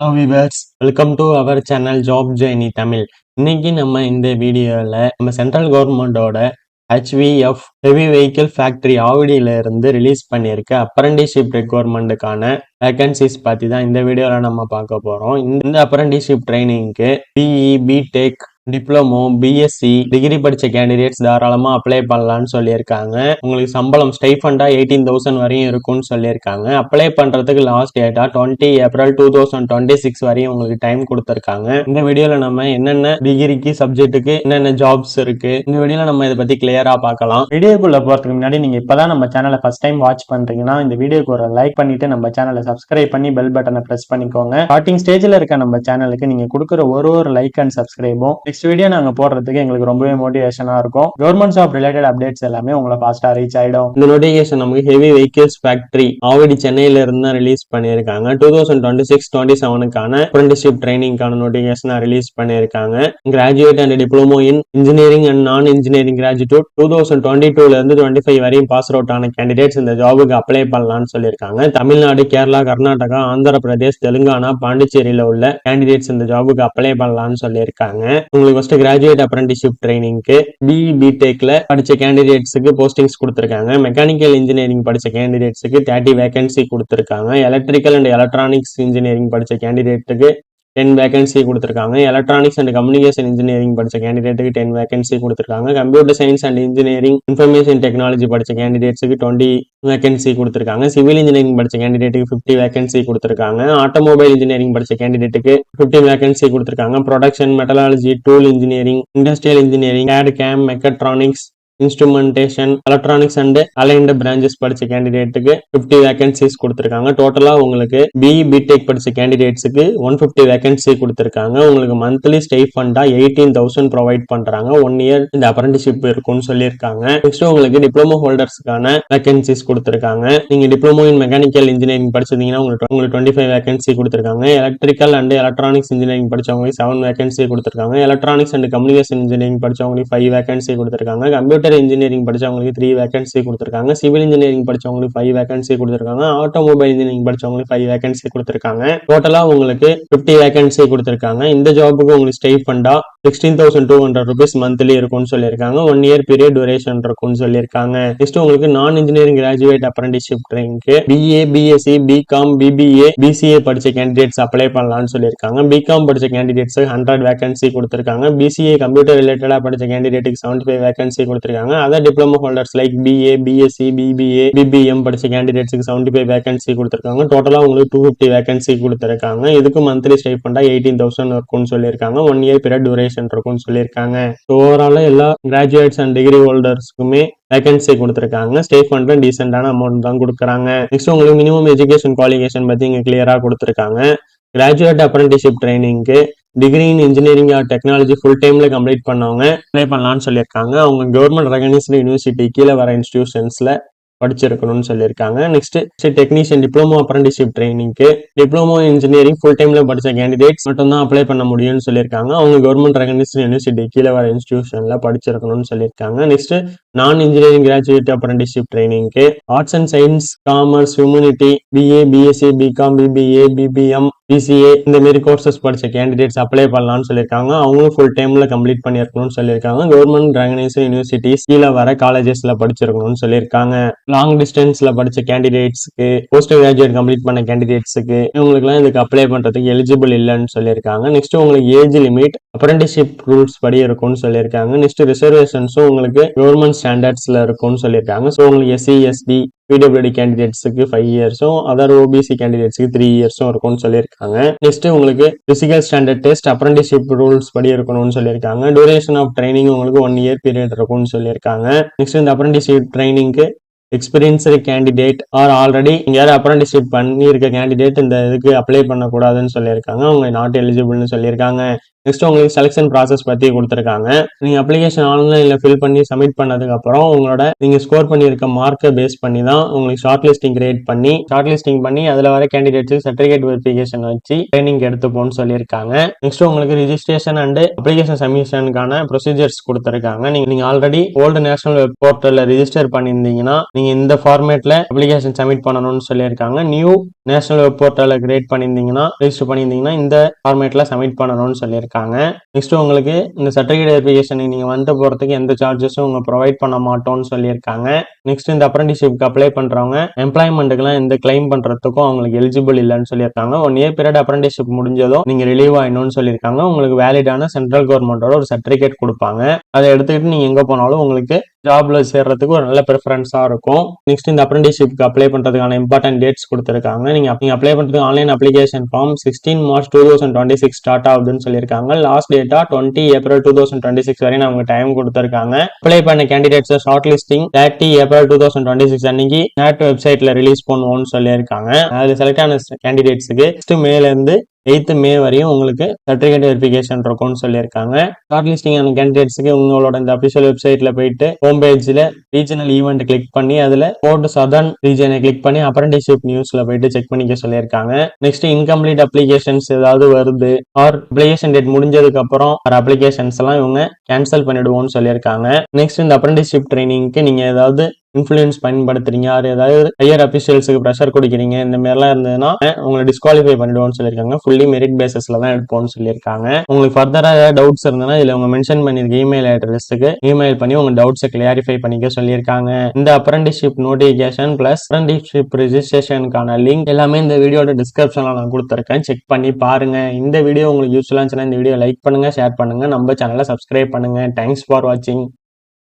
Hello viewers, welcome to our channel Job Journey Tamil. இன்னைக்கு நம்ம இந்த வீடியோல நம்ம சென்ட்ரல் கவர்மெண்டோட HVF ஹெவி வெஹிக்கிள் ஃபேக்டரி ஆவடியில இருந்து ரிலீஸ் பண்ணியிருக்க அப்ரண்டிஸ்ஷிப் ரெக்வயர்மெண்ட்டுக்கான வேகன்சிஸ் பத்தி தான் இந்த வீடியோல நம்ம பார்க்க போறோம். இந்த அப்ரண்டிஸ்ஷிப் ட்ரைனிங்க்கு BE, BTech, diploma, BSc degree படிச்ச கேண்டிடேட்ஸ் தாராளமா அப்ளை பண்ணலாம்னு சொல்லியிருக்காங்க. உங்களுக்கு சம்பளம் ஸ்டைஃபண்டா 18,000 வரையும் இருக்கும்னு சொல்லியிருக்காங்க. அப்ளை பண்றதுக்கு லாஸ்ட் டேட்டா 20 ஏப்ரல் 2026 வரையும் உங்களுக்கு டைம் கொடுத்திருக்காங்க. இந்த வீடியோல நம்ம என்னென்ன டிகிரிக்கு சப்ஜெக்ட்டுக்கு என்னென்ன ஜாப்ஸ் இருக்கு இந்த வீடியோல நம்ம இதை பத்தி கிளியரா பார்க்கலாம். வீடியோக்குள்ள போறதுக்கு முன்னாடி நீங்க இப்பதான் நம்ம சேனலை ஃபர்ஸ்ட் டைம் வாட்ச் பண்றீங்கன்னா இந்த வீடியோக்கு ஒரு லைக் பண்ணிட்டு நம்ம சேனலை சப்ஸ்கிரைப் பண்ணி பெல் பட்டனை பிரஸ் பண்ணிக்கோங்க. ஸ்டார்டிங் ஸ்டேஜ்ல இருக்க நம்ம சேனலுக்கு நீங்க கொடுக்குற ஒரு லைக் அண்ட் சப்ஸ்கிரைபும் நெக்ஸ்ட் வீடியோ நாங்க போடுறதுக்கு எங்களுக்கு ரொம்பவே மோட்டிவேஷனா இருக்கும். கவர்மெண்ட் ஜாப் ரிலேட்டட் அப்டேட்ஸ் எல்லாமே உங்களை ஃபாஸ்டா ரீச் ஆயிடும். இந்த நோட்டிபிகேஷன் நமக்கு ஹெவி வெஹிக்கிள்ஸ் ஃபேக்டரி ஆவடி சென்னையில இருந்து தான் ரிலீஸ் பண்ணியிருக்காங்க. 2026-27க்கான அப்ரண்டிஸ்ஷிப் ட்ரைனிங்கான நோட்டிபிகேஷன் ரிலீஸ் பண்ணியிருக்காங்க. Graduate and diploma in engineering and நான் இன்ஜினியரிங் கிராஜுவேட் 2022ல இருந்து 25 வரையும் பாஸ் அவுட் ஆன கேண்டிடேட்ஸ் இந்த ஜாபுக்கு அப்ளை பண்ணலாம்னு சொல்லியிருக்காங்க. தமிழ்நாடு, கேரளா, கர்நாடகா, ஆந்திர பிரதேஷ், தெலுங்கானா, பாண்டிச்சேரியில உள்ள கேண்டிடேட்ஸ் இந்த ஜாபுக்கு அப்ளை பண்ணலாம்னு சொல்லியிருக்காங்க. உங்களுக்கு ஃபர்ஸ்ட் கிராஜுவேட் அப்ரண்டிஸ்ஷிப் ட்ரைனிங்க்கு பிஇ, பிடெக்ல படிச்ச கேண்டிடேட்ஸுக்கு போஸ்டிங்ஸ் கொடுத்திருக்காங்க. மெக்கானிக்கல் இன்ஜினியரிங் படிச்ச கேண்டிடேட்ஸுக்கு 30 வேகன்சி கொடுத்திருக்காங்க. எலக்ட்ரிக்கல் அண்ட் எலக்ட்ரானிக்ஸ் இன்ஜினியரிங் படிச்ச கேண்டிடேட்டுக்கு 10 வேகன்சி கொடுத்திருக்காங்க. எலக்ட்ரானிக்ஸ் அண்ட் கம்யூனிகேஷன் இன்ஜினியரிங் படிச்ச கேண்டிடேட்டுக்கு 10 வேகன்சி கொடுத்திருக்காங்க. Computer science and engineering information technology படிச்ச கேண்டிடேட்ஸுக்கு 20 வேகன்சி கொடுத்திருக்காங்க. சிவில் இன்ஜினியரிங் படிச்ச கேண்டிடேட்டுக்கு 50 வேகன்சி கொடுத்திருக்காங்க. ஆட்டோமொபைல் இன்ஜினியரிங் படிச்ச கேண்டிடேட்டுக்கு 15 வேகன்சி கொடுத்திருக்காங்க. Production, மெட்டலாலஜி, tool engineering, industrial engineering, CAD, CAM, mechatronics, instrumentation, electronics and aligned branches படிச்ச கேண்டிடேட்டுக்கு 50 vacancies கொடுத்திருக்காங்க. டோட்டலா உங்களுக்கு பிஇ, பிடெக் படிச்ச கேண்டிடேட்ஸுக்கு 150 வேகன்சி கொடுத்திருக்காங்க. உங்களுக்கு மந்த்லி ஸ்டைஃபண்டா 18,000 ப்ரொவைட் பண்றாங்க. 1 இயர் இந்த அப்ரண்டிஸ்ஷிப் இருக்கும்னு சொல்லியிருக்காங்க. நெக்ஸ்ட் உங்களுக்கு டிப்ளமோ ஹோல்டர்ஸ்க்கான வேகன்சிஸ் கொடுத்திருக்காங்க. நீங்க டிப்ளமோ இன் மெக்கானிக்கல் இன்ஜினியரிங் படிச்சிருந்தீங்கன்னா உங்களுக்கு 25 வேகன்சி கொடுத்திருக்காங்க. எலக்ட்ரிக்கல் அண்ட் எலக்ட்ரானிக்ஸ் இன்ஜினியரிங் படிச்சவங்களுக்கு 7 வேகன்சி கொடுத்திருக்காங்க. எலக்ட்ரானிக்ஸ் அண்ட் கம்யூனிகேஷன் இன்ஜினியரிங் படிச்சவங்களுக்கு 5 வேகன்சி கொடுத்திருக்காங்க. கம்ப்யூட்டர் இன்ஜினியரிங் படிச்சவங்களுக்கு 3 வேகன்சி கொடுத்திருக்காங்க. சிவில் இன்ஜினியரிங் படிச்சவங்களுக்கு 5 வேகன்சி கொடுத்திருக்காங்க. ஆட்டோமொபைல் இன்ஜினியரிங் படிச்சவங்களுக்கு 5 வேகன்சி கொடுத்திருக்காங்க. டோட்டலா உங்களுக்கு 50 வேகன்சி கொடுத்திருக்காங்க. இந்த ஜாபுக்கு உங்களுக்கு ஸ்டைஃபண்டா 16,200 rupees மந்த்லி இருக்கும்னு சொல்லியிருக்காங்க. 1 இயர் பீரியட் டியூரேஷன் இருக்கும்னு சொல்லியிருக்காங்க. நெக்ஸ்ட் உங்களுக்கு நான் இன்ஜினியரிங் கிராஜுவேட் அப்ரண்டிஸ்ஷிப் ட்ரைனிங்க்கு BA, BSc, BCom, BBA, BCA படிச்ச கேண்டிடேட்ஸ் அப்ளை பண்ணலாம்னு சொல்லியிருக்காங்க. பிகாம் படிச்ச கேண்டிடேட்ஸ் 100 வேகன்சி கொடுத்திருக்காங்க. பிசிஏ கம்ப்யூட்டர் ரிலேட்டடா படிச்ச கேண்டிடேட்டுக்கு 75 வேகன்சி கொடுத்திருக்காங்க. Other diploma holders like BA, BSc, BBA, BBM படிச்ச கேண்டிடேட்ஸ்க்கு 75 வேகன்சி கொடுத்திருக்காங்க. டோட்டலா உங்களுக்கு 250 வேகன்சி கொடுத்திருக்காங்க. இதுக்கு மந்த்லி ஸ்டைஃபண்டா 18,000 இருக்கும்னு சொல்லியிருக்காங்க. 1 இயர் பீரியட் டியூரேஷன் இருக்கும்னு சொல்லியிருக்காங்க. ஓவராலா எல்லா கிராஜுவேட்ஸ் அண்ட் டிகிரி ஹோல்டர்ஸ்க்குமே வேகன்சி கொடுத்திருக்காங்க. ஸ்டைஃபண்டும் டீசென்டான அமௌண்ட் தான் கொடுக்குறாங்க. நெக்ஸ்ட் உங்களுக்கு மினிமம் எஜுகேஷன் குவாலிஃபிகேஷன் பத்தி இங்க கிளியரா கொடுத்திருக்காங்க. கிராஜுவேட் அப்ரண்டிஸ்ஷிப் ட்ரைனிங்க்கு degree in engineering or technology full டைம்ல கம்ப்ளீட் பண்ணவங்க அப்ளை பண்ணலாம்னு சொல்லியிருக்காங்க. அவங்க கவர்மெண்ட் ரெகனைஸ்டு யூனிவர்சிட்டி கீழே வர இன்ஸ்டிடியூஷன்ஸ்ல படிச்சிருக்கணும்னு சொல்லியிருக்காங்க. நெக்ஸ்ட் டெக்னீஷியன் டிப்ளமோ அப்ரண்டிஸ்ஷிப் ட்ரைனிங்க்கு டிப்ளமோ இன்ஜினியரிங் ஃபுல் டைம்ல படிச்ச கேண்டிடேட்ஸ் மட்டும் தான் அப்ளை பண்ண முடியும்னு சொல்லியிருக்காங்க. அவங்க கவர்மெண்ட் ரெகனைஸ்டு யூனிவர்சிட்டி கீழே வர இன்ஸ்டிடியூஷன்ல படிச்சிருக்கணும்னு சொல்லியிருக்காங்க. நெக்ஸ்ட் நான் இன்ஜினியரிங் கிராஜுவேட் அப்ரண்டிஸ்ஷிப் ட்ரைனிங்க்கு arts and science, commerce, humanity, BA, BSc, BCom, BBA, BBM, BCA இந்த மாதிரி கோர்சஸ் படிச்ச கேண்டிடேட்ஸ் அப்ளை பண்ணலாம்னு சொல்லியிருக்காங்க. அவங்களும் ஃபுல் டைம்ல கம்ப்ளீட் பண்ணியிருக்கணும்னு சொல்லியிருக்காங்க. கவர்மெண்ட் ரெகனைஸ்டு யூனிவர்சிட்டிஸ் கீழே வர காலேஜஸ்ல படிச்சிருக்கணும்னு சொல்லியிருக்காங்க. லாங் டிஸ்டன்ஸ்ல படிச்ச கேண்டிடேட்ஸ்க்கு, போஸ்ட் கிராஜுவேட் கம்ப்ளீட் பண்ண கேண்டிடேட்ஸ்க்கு இவங்களுக்குலாம் இதுக்கு அப்ளை பண்றதுக்கு எலிஜிபிள் இல்லைன்னு சொல்லியிருக்காங்க. நெக்ஸ்ட் உங்களுக்கு ஏஜ் லிமிட் அப்ரண்டிஸ்ஷிப் ரூல்ஸ் படி இருக்கும்னு சொல்லியிருக்காங்க. நெக்ஸ்ட் ரிசர்வேஷன்ஸும் உங்களுக்கு கவர்மெண்ட் ஸ்டாண்டர்ட்ஸ்ல இருக்கும்னு சொல்லியிருக்காங்க. ஸோ உங்களுக்கு எஸ்சி, எஸ்டி, பிடபிள்யூடி கேண்டிடேட்ஸுக்கு 5 இயர்ஸும் அதர் ஓபிசி கேண்டிடேட்ஸ்க்கு 3 இயர்ஸும் இருக்கும்னு சொல்லியிருக்காங்க. நெக்ஸ்ட் உங்களுக்கு physical standard test apprenticeship rules படி இருக்கணும்னு சொல்லியிருக்காங்க. டியூரேஷன் ஆஃப் ட்ரைனிங் உங்களுக்கு 1 இயர் பீரியட் இருக்கும்னு சொல்லியிருக்காங்க. நெக்ஸ்ட் இந்த அப்ரண்டிஸ்ஷிப் ட்ரைனிங்க்கு எக்ஸ்பீரியன்ஸ்டு கேண்டிடேட் ஆர் ஆல்ரெடி யாரும் அப்ரண்டிஸ்ஷிப் பண்ணியிருக்க கேண்டிடேட் இந்த இதுக்கு அப்ளை பண்ணக்கூடாதுன்னு சொல்லியிருக்காங்க. அவங்க நாட் எலிஜிபிள்னு சொல்லியிருக்காங்க. நெக்ஸ்ட் உங்களுக்கு செலக்ஷன் ப்ராசஸ் பத்தி கொடுத்துருக்காங்க. நீங்க அப்ளிகேஷன் ஆன்லைன்ல ஃபில் பண்ணி சப்மிட் பண்ணதுக்கு அப்புறம் உங்களோட நீங்க ஸ்கோர் பண்ணியிருக்க மார்க்கை பேஸ் பண்ணி தான் உங்களுக்கு ஷார்ட் லிஸ்டிங் கிரியேட் பண்ணி அதுல வர கேண்டிடேட்ஸ் சர்டிஃபிகேட் வெரிஃபிகேஷன் வச்சு ட்ரைனிங் எடுத்துப்போம்னு சொல்லியிருக்காங்க. நெக்ஸ்ட் உங்களுக்கு ரிஜிஸ்ட்ரேஷன் அண்ட் அப்ளிகேஷன் சப்மிஷனுக்கான ப்ரொசீஜர்ஸ் கொடுத்துருக்காங்க. நீங்க ஆல்ரெடி ஓல்டு நேஷனல் வெப் போர்ட்டல்ல ரிஜிஸ்டர் பண்ணியிருந்தீங்கன்னா நீங்க இந்த ஃபார்மேட்ல அப்ளிகேஷன் சப்மிட் பண்ணணும்னு சொல்லியிருக்காங்க. நியூ நேஷனல் வெப் போர்ட்டலை கிரியேட் பண்ணியிருந்தீங்கன்னா ரெஜிஸ்டர் பண்ணியிருந்தீங்கன்னா இந்த ஃபார்மேட்ல சப்மிட் பண்ணணும்னு சொல்லியிருக்காங்க. நெக்ஸ்ட் உங்களுக்கு இந்த சர்டிஃபிகேட் வெரிஃபிகேஷன் நீங்க வந்து போறதுக்கு எந்த சார்ஜஸும் உங்க ப்ரொவைட் பண்ண மாட்டோம்னு சொல்லியிருக்காங்க. நெக்ஸ்ட் இந்த அப்ரண்டிஸ்ஷிப்க்கு அப்ளை பண்றவங்க எம்ப்ளாய்மெண்ட்டுக்குலாம் இந்த கிளைம் பண்றதுக்கும் அவங்களுக்கு எலிஜிபிள் இல்லைன்னு சொல்லியிருக்காங்க. 1 இயர் பீரியட் அப்ரண்டிஸ்ஷிப் முடிஞ்சதும் நீங்க ரிலீவ் ஆயிடணும்னு சொல்லியிருக்காங்க. உங்களுக்கு வேலிடான சென்ட்ரல் கவர்மெண்டோட ஒரு சர்டிஃபிகேட் கொடுப்பாங்க. அதை எடுத்துக்கிட்டு நீங்க எங்க போனாலும் உங்களுக்கு ஜாப்ல சேர்றதுக்கு ஒரு நல்ல ப்ரிஃபரன்ஸா இருக்கும். நெக்ஸ்ட் இந்த அப்ரண்டிஸ்ஷிப்க்கு அப்ளை பண்றதுக்கான இம்பார்ட்டன்ட் டேட்ஸ் கொடுத்துருக்காங்க. நீங்க அப்ளை பண்றதுக்கு online application form 16 March 2026 start ஆகுதுன்னு சொல்லியிருக்காங்க. லாஸ்ட் டேட்டா 20 ஏப்ரல் 2026 வரை அவங்க டைம் கொடுத்துருக்காங்க. அப்ளை பண்ண கேண்டிடேட்ஸ் ஷார்ட் லிஸ்டிங் 30 ஏப்ரல் 2026 அன்னைக்கு நேட் வெப்சைட்ல ரிலீஸ் பண்ணுவோம்னு சொல்லியிருக்காங்க. அதுல செலக்ட் ஆன கேண்டிடேட்ஸுக்கு 6 மேல இருந்து 8 மே வரையும் உங்களுக்கு சர்டிஃபிகேட் வெரிஃபிகேஷன் இருக்கும்னு சொல்லியிருக்காங்க. ஷார்ட் லிஸ்டிங் ஆன கேண்டிடேட்ஸுக்கு உங்களோட இந்த அபிஷியல் வெப்சைட்ல போயிட்டு ஹோம் பேஜ்ல ரீஜனல் ஈவெண்ட் கிளிக் பண்ணி அதுல போர்ட் சதர்ன் ரீஜனை கிளிக் பண்ணி அப்ரண்டிஸ்ஷிப் நியூஸ்ல போயிட்டு செக் பண்ணிக்க சொல்லியிருக்காங்க. நெக்ஸ்ட் இன்கம்ப்ளீட் அப்ளிகேஷன்ஸ் ஏதாவது வருது ஆர் அப்ளிகேஷன் டேட் முடிஞ்சதுக்கு அப்புறம் அப்ளிகேஷன்ஸ் எல்லாம் இவங்க கேன்சல் பண்ணிடுவோம்னு சொல்லியிருக்காங்க. நெக்ஸ்ட் இந்த அப்ரண்டிஸ்ஷிப் ட்ரைனிங்க்கு நீங்க ஏதாவது இன்ஃபுளுன்ஸ் பயன்படுத்துறீங்க ஏதாவது ஹையர் அபிஷியல்ஸுக்கு ப்ரெஷர் கொடுக்குறீங்க இந்த மாதிரிலாம் இருந்ததுன்னா உங்களை டிஸ்குவாலிஃபை பண்ணிடுவோம்னு சொல்லியிருக்காங்க. ஃபுல்லி மெரிட் பேசிஸ்ல தான் எடுப்போம்னு சொல்லியிருக்காங்க. உங்களுக்கு ஃபர்தரா ஏதாவது டவுட்ஸ் இருந்ததுன்னா இதுல உங்க மென்ஷன் பண்ணிருக்க இமெயில் அட்ரஸுக்கு இமெயில் பண்ணி உங்க டவுட்ஸை கிளாரிஃபை பண்ணிக்க சொல்லியிருக்காங்க. இந்த அப்ரண்டிஸ்ஷிப் நோட்டிபிகேஷன் பிளஸ் அப்ரண்டிஸ்ஷிப் ரெஜிஸ்ட்ரேஷனுக்கான லிங்க் எல்லாமே இந்த வீடியோட டிஸ்கிரிப்ஷன்ல நான் கொடுத்துருக்கேன். செக் பண்ணி பாருங்க. இந்த வீடியோ உங்களுக்கு யூஸ்ஃபுல்லா இருந்துச்சுன்னா இந்த வீடியோ லைக் பண்ணுங்க, ஷேர் பண்ணுங்க, நம்ம சேனலை சப்ஸ்கிரைப் பண்ணுங்க. தேங்க்ஸ் ஃபார் வாட்சிங்.